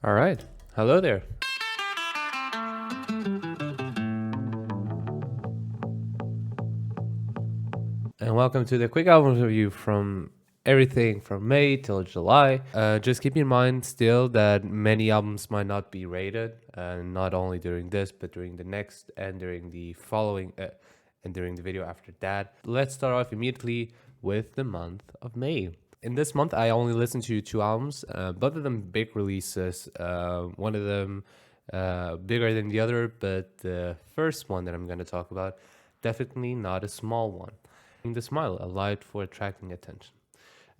All right. Hello there. And welcome to the quick album review from everything from May till July. Just keep in mind still that many albums might not be rated, not only during this, but during the next and during the following, and during the video after that. Let's start off immediately with the month of May. In this month, I only listened to two albums, both of them big releases. One of them bigger than the other, but the first one that I'm going to talk about, definitely not a small one. The Smile, a light for attracting attention.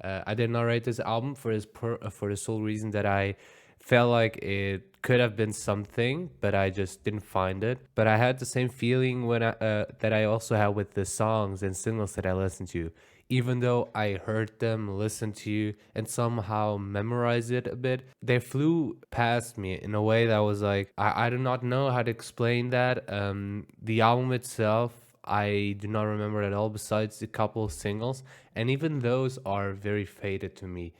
I did not rate this album for the sole reason that I felt like it could have been something, but I just didn't find it. But I had the same feeling that I also had with the songs and singles that I listened to. Even though I heard them, listened to, and somehow memorized it a bit, they flew past me in a way that was like, I do not know how to explain that. The album itself, I do not remember at all, besides a couple of singles, and even those are very faded to me.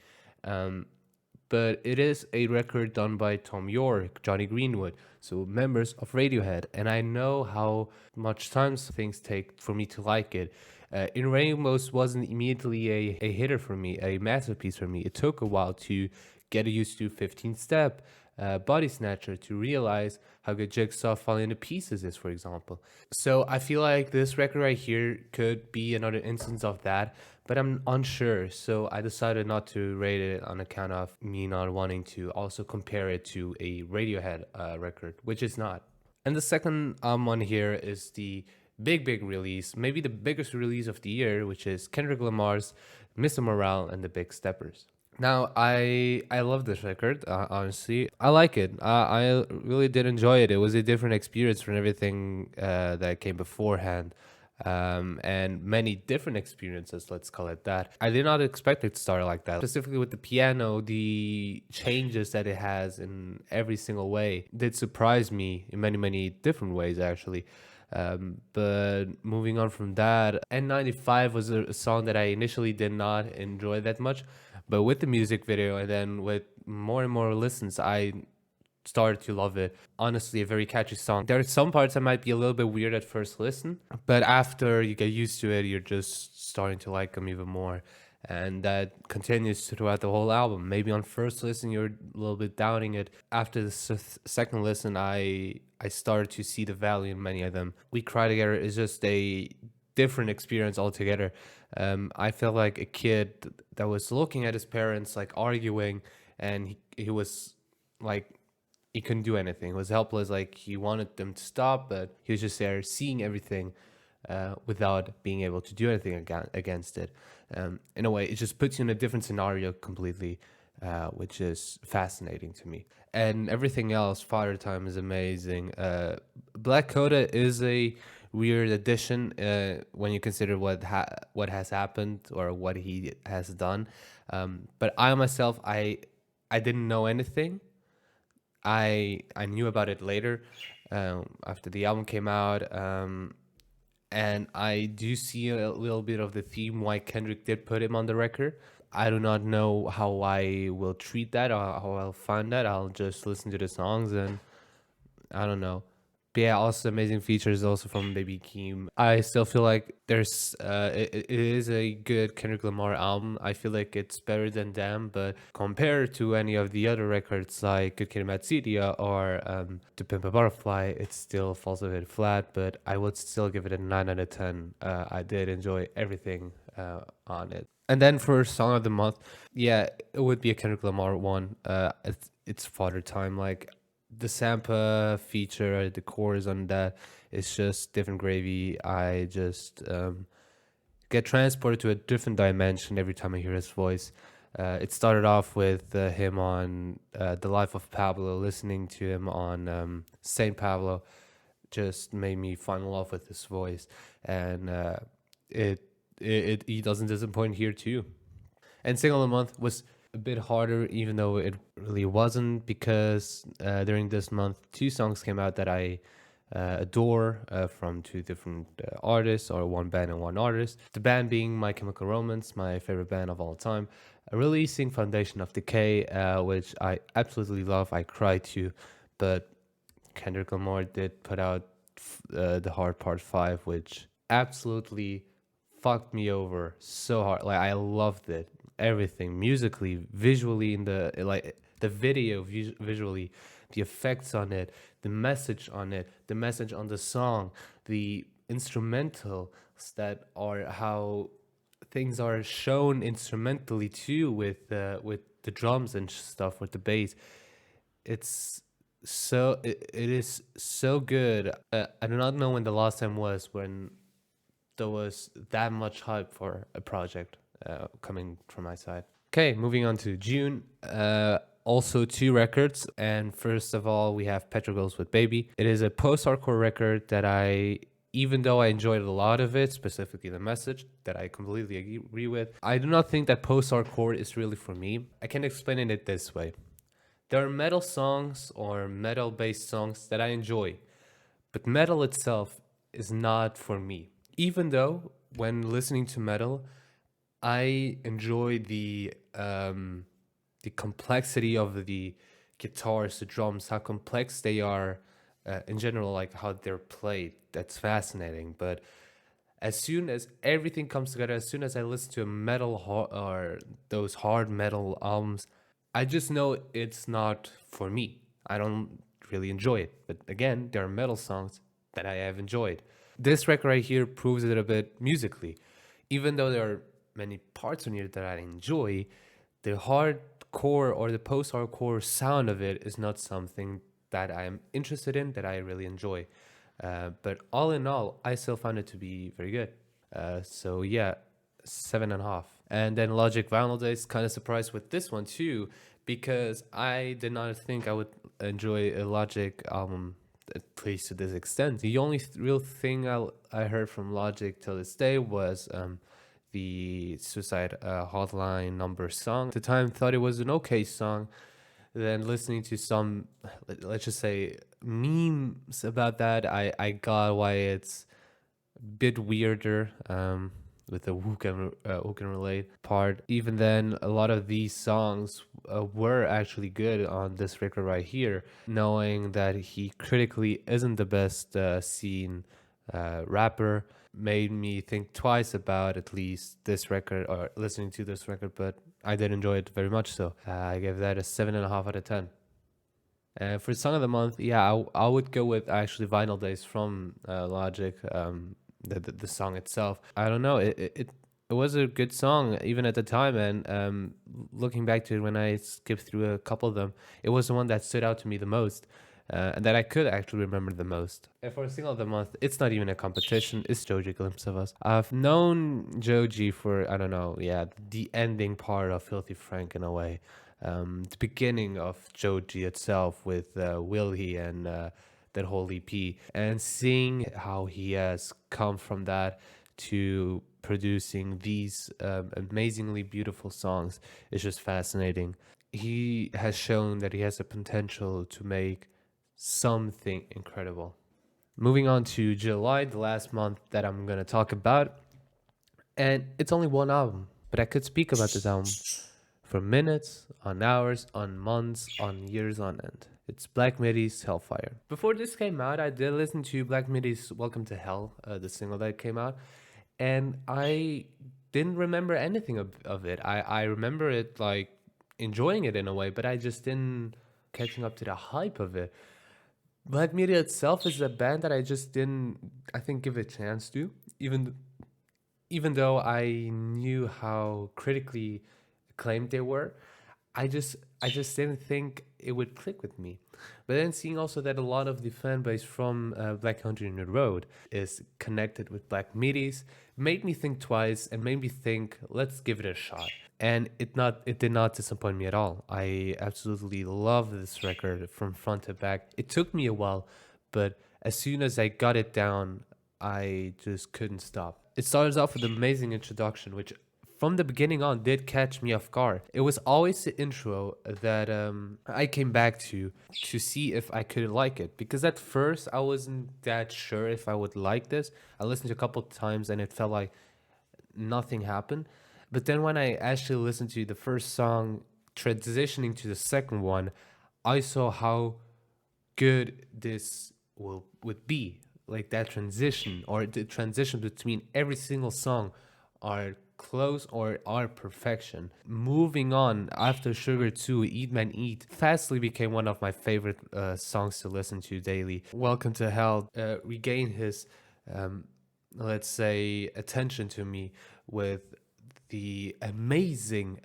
But it is a record done by Tom York, Johnny Greenwood, so members of Radiohead, and I know how much time things take for me to like it. In Rainbows wasn't immediately a hitter for me, a masterpiece for me. It took a while to get used to 15 Step, Body Snatcher, to realize how good Jigsaw Falling to Pieces is, for example. So I feel like this record right here could be another instance of that, but I'm unsure. So I decided not to rate it on account of me not wanting to also compare it to a Radiohead record, which is not. And the second one here is the big release, maybe the biggest release of the year, which is Kendrick Lamar's Mr. Morale and the Big Steppers. Now, I love this record. Honestly, I like it. I really did enjoy it. It was a different experience from everything that came beforehand, and many different experiences. Let's call it that. I did not expect it to start like that. Specifically with the piano, the changes that it has in every single way did surprise me in many different ways, actually. But moving on from that, N95 was a song that I initially did not enjoy that much, but with the music video and then with more and more listens, I started to love it. Honestly, a very catchy song. There are some parts that might be a little bit weird at first listen, but after you get used to it, you're just starting to like them even more. And that continues throughout the whole album. Maybe on first listen, you're a little bit doubting it. After the second listen, I started to see the value in many of them. We Cry Together is just a different experience altogether. I felt like a kid that was looking at his parents like arguing, and he was like, he couldn't do anything. He was helpless. Like, he wanted them to stop, but he was just there seeing everything without being able to do anything against it. In a way, it just puts you in a different scenario completely, which is fascinating to me. And everything else, Fire Time is amazing. Black Coda is a weird addition when you consider what has happened or what he has done. But I myself, I didn't know anything. I knew about it later, after the album came out, and I do see a little bit of the theme why Kendrick did put him on the record. I do not know how I will treat that or how I'll find that. I'll just listen to the songs and I don't know. But yeah, also amazing features also from Baby Keem. I still feel like it is a good Kendrick Lamar album. I feel like it's better than Damn, but compared to any of the other records like Good Kid, Mad City or To Pimp a Butterfly, it still falls a bit flat. But I would still give it a 9 out of 10. I did enjoy everything on it. And then for Song of the Month, yeah, it would be a Kendrick Lamar one. It's Father Time. Like, the Sampa feature, the chorus on that is just different gravy. I just get transported to a different dimension every time I hear his voice. It started off with him on The Life of Pablo, listening to him on Saint Pablo just made me fall in love with his voice, and he doesn't disappoint here too. And Single of the Month was a bit harder, even though it really wasn't, because during this month, two songs came out that I adore from two different artists, or one band and one artist. The band being My Chemical Romance, my favorite band of all time. releasing Foundation of Decay, which I absolutely love. I cried to, but Kendrick Lamar did put out the Hard Part 5, which absolutely fucked me over so hard. Like, I loved it. Everything musically, visually, in the like the video visually, the effects on it, the message on it, the message on the song, the instrumentals that are how things are shown instrumentally too, with the drums and stuff, with the bass. It's it is so good. I do not know when the last time was when there was that much hype for a project coming from my side. Okay, moving on to June. Also two records, and first of all, we have Petrol with Baby. It is a post-hardcore record that even though I enjoyed a lot of it, specifically the message that I completely agree with, I do not think that post-hardcore is really for me. I can explain it this way. There are metal songs or metal-based songs that I enjoy, but metal itself is not for me. Even though when listening to metal, I enjoy the complexity of the guitars, the drums, how complex they are in general, like how they're played. That's fascinating. But as soon as everything comes together, as soon as I listen to a or those hard metal albums, I just know it's not for me. I don't really enjoy it. But again, there are metal songs that I have enjoyed. This record right here proves it a bit musically. Even though there are many parts on here that I enjoy, the hardcore or the post-hardcore sound of it is not something that I'm interested in, that I really enjoy. But all in all, I still found it to be very good. So yeah, 7.5. And then Logic Vinyl Days, kind of surprised with this one too, because I did not think I would enjoy a Logic album that plays to this extent. The only real thing I heard from Logic till this day was the Suicide Hotline number song. At the time, thought it was an okay song. Then listening to some, let's just say, memes about that, I got why it's a bit weirder. With the who can relate part. Even then, a lot of these songs were actually good on this record right here, knowing that he critically isn't the best scene rapper made me think twice about at least this record or listening to this record, but I did enjoy it very much so. I gave that a 7.5 out of 10. For Song of the Month, yeah, I would go with actually Vinyl Days from Logic. The song itself, I don't know, it was a good song even at the time, and looking back to it when I skipped through a couple of them, it was the one that stood out to me the most, and that I could actually remember the most. And for a Single of the Month, it's not even a competition, it's Joji Glimpse of Us. I've known Joji for, I don't know, yeah, the ending part of Filthy Frank in a way. The beginning of Joji itself with Willie and that whole EP, and seeing how he has come from that to producing these amazingly beautiful songs is just fascinating. He has shown that he has the potential to make something incredible. Moving on to July, the last month that I'm going to talk about, and it's only one album, but I could speak about this album for minutes, on hours, on months, on years on end. It's Black Midi's Hellfire. Before this came out, I did listen to Black Midi's Welcome to Hell, the single that came out, and I didn't remember anything of it. I remember it like enjoying it in a way, but I just didn't catching up to the hype of it. Black Media itself is a band that I just didn't, I think, give a chance to, even though I knew how critically acclaimed they were. I just didn't think it would click with me. But then seeing also that a lot of the fan base from Black Country on the Road is connected with Black Midis made me think twice and made me think, let's give it a shot. And it did not disappoint me at all. I absolutely love this record from front to back. It took me a while, but as soon as I got it down, I just couldn't stop. It starts off with an amazing introduction, which from the beginning on did catch me off guard. It was always the intro that I came back to see if I could like it, because at first I wasn't that sure if I would like this. I listened to a couple of times and it felt like nothing happened. But then when I actually listened to the first song, transitioning to the second one, I saw how good this would be. Like that transition, or the transition between every single song, are close or are perfection. Moving on, after Sugar 2, Eat Man Eat fastly became one of my favorite songs to listen to daily. Welcome to Hell regained his, let's say, attention to me with the amazing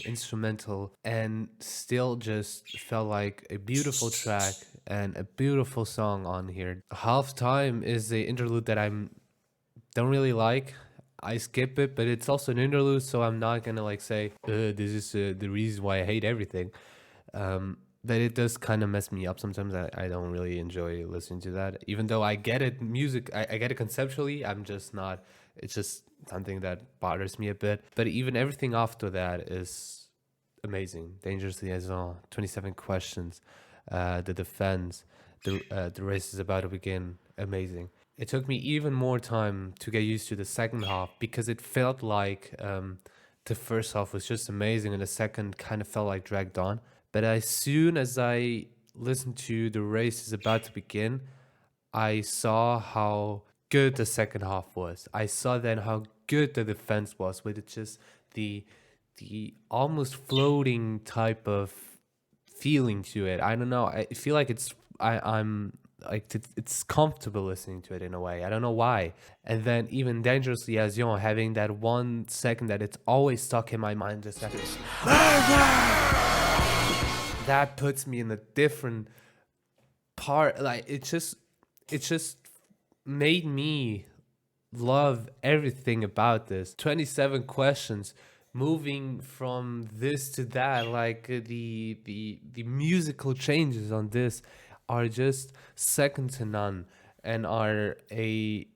instrumental, and still just felt like a beautiful track and a beautiful song on here. Halftime is the interlude that I'm don't really like. I skip it, but it's also an interlude, so I'm not gonna like say this is the reason why I hate everything. But it does kind of mess me up sometimes. I don't really enjoy listening to that, even though I get it. Music, I get it conceptually. I'm just not. It's just something that bothers me a bit. But even everything after that is amazing. Dangerous Liaison, 27 Questions, the defense, the race is about to begin. Amazing. It took me even more time to get used to the second half, because it felt like the first half was just amazing and the second kind of felt like dragged on. But as soon as I listened to the race is about to begin, I saw how good the second half was. I saw then how good the defense was, with it just the almost floating type of feeling to it. I don't know. I feel like I'm like it's comfortable listening to it in a way. I don't know why. And then even Dangerous Liaison, having that 1 second that it's always stuck in my mind, just that puts me in a different part. Like it just made me love everything about this. 27 Questions, moving from this to that, like the musical changes on this are just second to none, and are a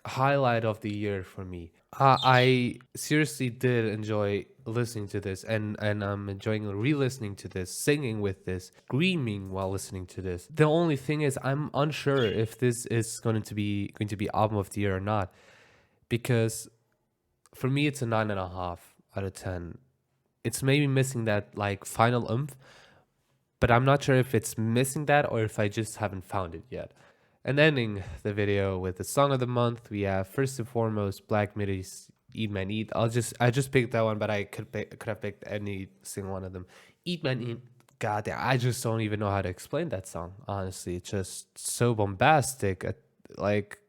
highlight of the year for me. I seriously did enjoy listening to this, and I'm enjoying re-listening to this, singing with this, screaming while listening to this. The only thing is, I'm unsure if this is going to be album of the year or not, because for me it's a 9.5 out of 10. It's maybe missing that like final oomph, but I'm not sure if it's missing that or if I just haven't found it yet. And ending the video with the song of the month, we have first and foremost Black Midi's Eat Man Eat. I just picked that one, but I could have picked any single one of them. Eat Man Eat. God damn, I just don't even know how to explain that song. Honestly, it's just so bombastic. Like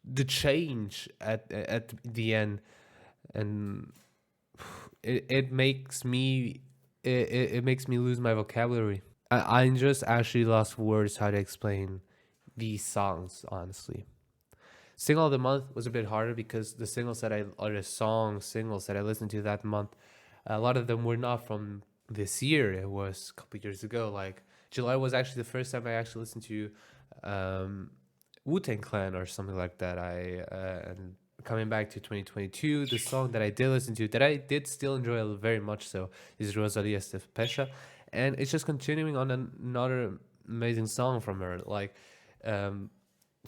the change at the end, and it makes me it makes me lose my vocabulary. I just actually lost words how to explain these songs, honestly. Single of the month was a bit harder, because the singles that I or the singles that I listened to that month, a lot of them were not from this year. It was a couple years ago. Like July was actually the first time I actually listened to Wu-Tang Clan or something like that. And coming back to 2022, the song that I did listen to, that I did still enjoy very much so, is Rosalia Pesha. And it's just continuing on another amazing song from her. Like,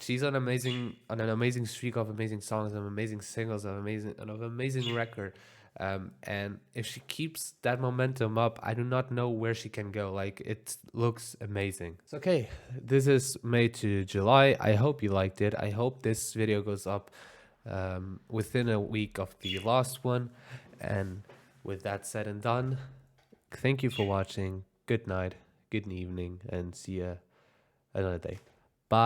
she's on an amazing streak of amazing songs, of amazing singles, of amazing record. And if she keeps that momentum up, I do not know where she can go. Like, it looks amazing. So, okay, this is May to July. I hope you liked it. I hope this video goes up within a week of the last one. And with that said and done, thank you for watching. Good night, good evening, and see you another day.